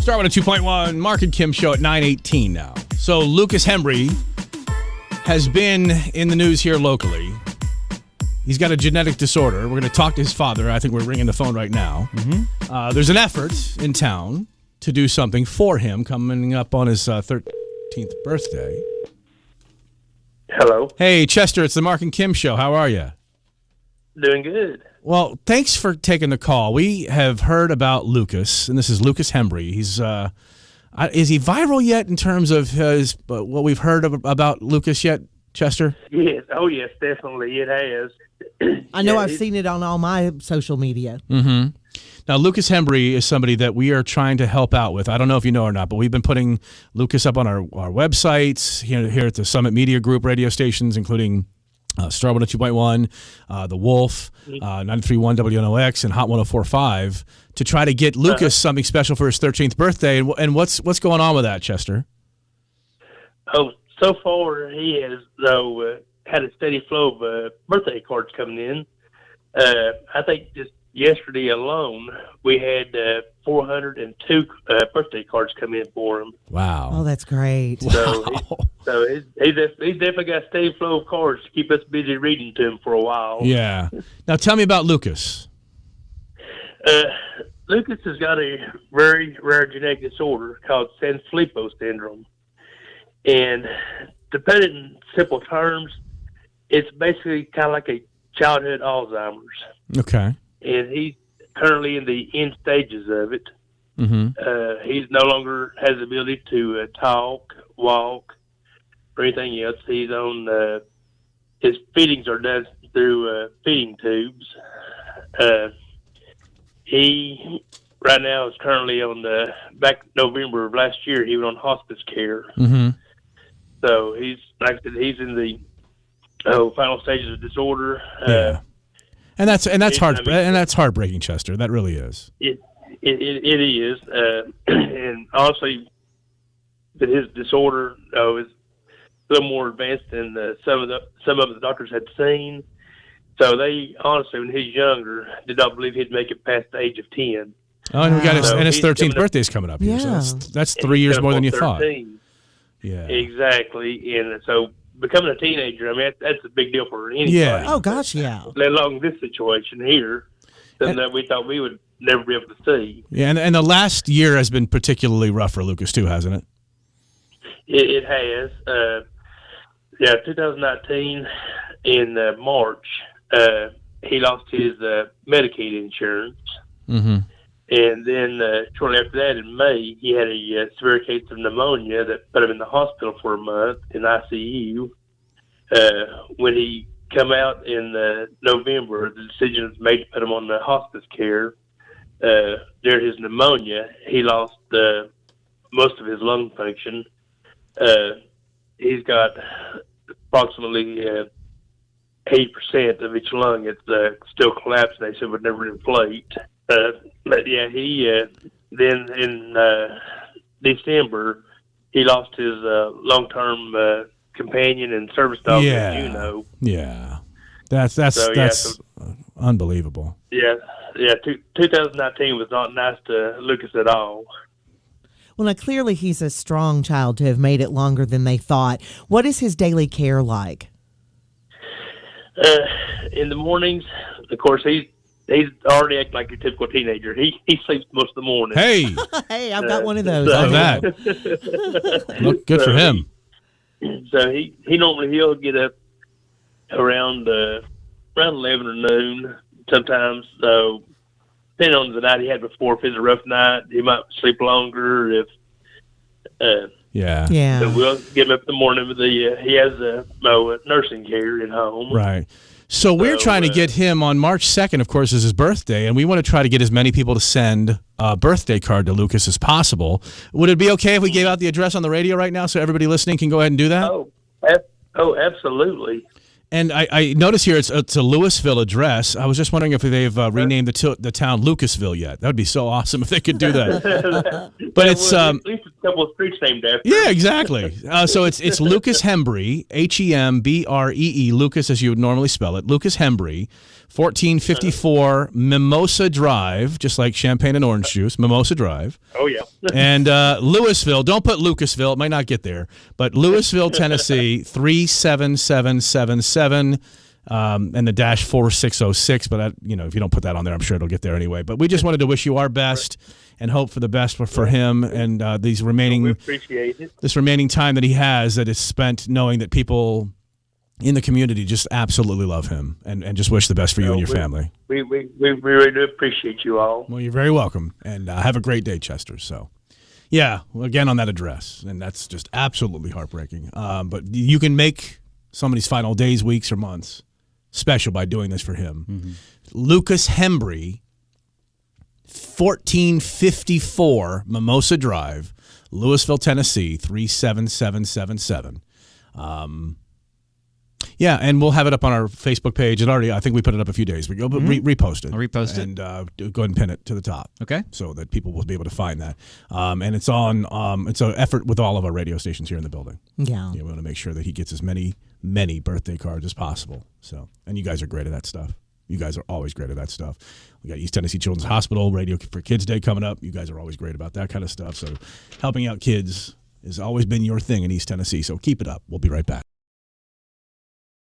Start with a 2.1 Mark and Kim show at 9:18 now. So Lucas Hembree has been in the news here locally. He's got a genetic disorder. We're going to talk to his father. I think we're ringing the phone right now. Mm-hmm. There's an effort in town to do something for him coming up on his 13th birthday. Hello. Hey, Chester, it's the Mark and Kim show. How are you? Doing good. Well, thanks for taking the call. We have heard about Lucas, and this is Lucas Hembree. He's is he viral yet in terms of his what we've heard about Lucas yet, Chester? Yes. Oh, yes, definitely. It has. I know I've seen it on all my social media. Mm-hmm. Now, Lucas Hembree is somebody that we are trying to help out with. I don't know if you know or not, but we've been putting Lucas up on our websites here at the Summit Media Group radio stations, including Star 102.1, The Wolf, 93.1 WNOX, and Hot 104.5 to try to get Lucas something special for his 13th birthday. And what's going on with that, Chester? Oh, so far he has, though, had a steady flow of birthday cards coming in. I think just yesterday alone, we had 402 birthday cards come in for him. Wow. Oh, that's great. So, he's definitely got a steady flow of cards to keep us busy reading to him for a while. Yeah. Now, tell me about Lucas. Lucas has got a very rare genetic disorder called Sanfilippo syndrome. And to put it in simple terms, it's basically kind of like a childhood Alzheimer's. Okay. And he's currently in the end stages of it. Mm-hmm. He's no longer has the ability to talk, walk, or anything else. He's on his feedings are done through feeding tubes. He right now is currently on back November of last year. He was on hospice care. Mm-hmm. So he's like I said, he's in the final stages of disorder. Yeah. And that's heartbreaking, Chester. That really is. It is, and honestly, that his disorder is a little more advanced than some of the doctors had seen. So they honestly, when he's younger, did not believe he'd make it past the age of 10. Oh, and we got his 13th birthday's coming up here. Yeah. So that's 3 years more than you 13. thought. Yeah, exactly. And so becoming a teenager, I mean, that's a big deal for anybody. Yeah. Oh, gosh, yeah. Let alone this situation here, that we thought we would never be able to see. Yeah, and the last year has been particularly rough for Lucas too, hasn't it? It has. 2019 in March, he lost his Medicaid insurance. Mm-hmm. And then shortly after that, in May, he had a severe case of pneumonia that put him in the hospital for a month in ICU. When he come out in November, the decision was made to put him on the hospice care. During his pneumonia, he lost most of his lung function. He's got approximately 80% of each lung. It's still collapsed. They said would never inflate. But yeah, he then in December he lost his long-term companion and service dog, Juno. Yeah, that's unbelievable. Yeah. 2019 was not nice to Lucas at all. Well, now, clearly he's a strong child to have made it longer than they thought. What is his daily care like? In the mornings, of course, he's already acting like your typical teenager. He sleeps most of the morning. Hey, hey, I've got one of those. Love that. Look good for him. So he'll get up around 11 or noon sometimes. So depending on the night he had before, if it's a rough night, he might sleep longer. If yeah. So we'll get him up in the morning. But he has nursing care at home. Right. So we're trying to get him on March 2nd, of course, is his birthday, and we want to try to get as many people to send a birthday card to Lucas as possible. Would it be okay if we gave out the address on the radio right now so everybody listening can go ahead and do that? Oh, absolutely. And I notice here it's a Louisville address. I was just wondering if they've renamed the town Lucasville yet. That would be so awesome if they could do that. But it's at least couple of streets named after. Yeah, exactly. So it's Lucas Hembree, Hembree, Lucas as you would normally spell it, Lucas Hembree, 1454 Mimosa Drive, just like champagne and orange juice, Mimosa Drive. Oh, yeah. And Louisville, don't put Lucasville, it might not get there, but Louisville, Tennessee, 37777. And the dash 4606, but if you don't put that on there, I'm sure it'll get there anyway. But we just wanted to wish you our best and hope for the best for him and we appreciate it. This remaining time that he has that is spent knowing that people in the community just absolutely love him and just wish the best for you and your family. We really do appreciate you all. Well, you're very welcome, and have a great day, Chester. So. Yeah, again on that address, and that's just absolutely heartbreaking. But you can make somebody's final days, weeks, or months special by doing this for him. Mm-hmm. Lucas Hembree, 1454 Mimosa Drive, Louisville, Tennessee, 37777. Yeah, and we'll have it up on our Facebook page. I think we put it up a few days ago, but repost it. I'll repost it. And go ahead and pin it to the top. Okay. So that people will be able to find that. And it's on, it's an effort with all of our radio stations here in the building. Yeah. We want to make sure that he gets as many birthday cards as possible. So, and you guys are great at that stuff. You guys are always great at that stuff. We got East Tennessee Children's Hospital Radio for Kids Day coming up. You guys are always great about that kind of stuff. So helping out kids has always been your thing in East Tennessee. So keep it up. We'll be right back.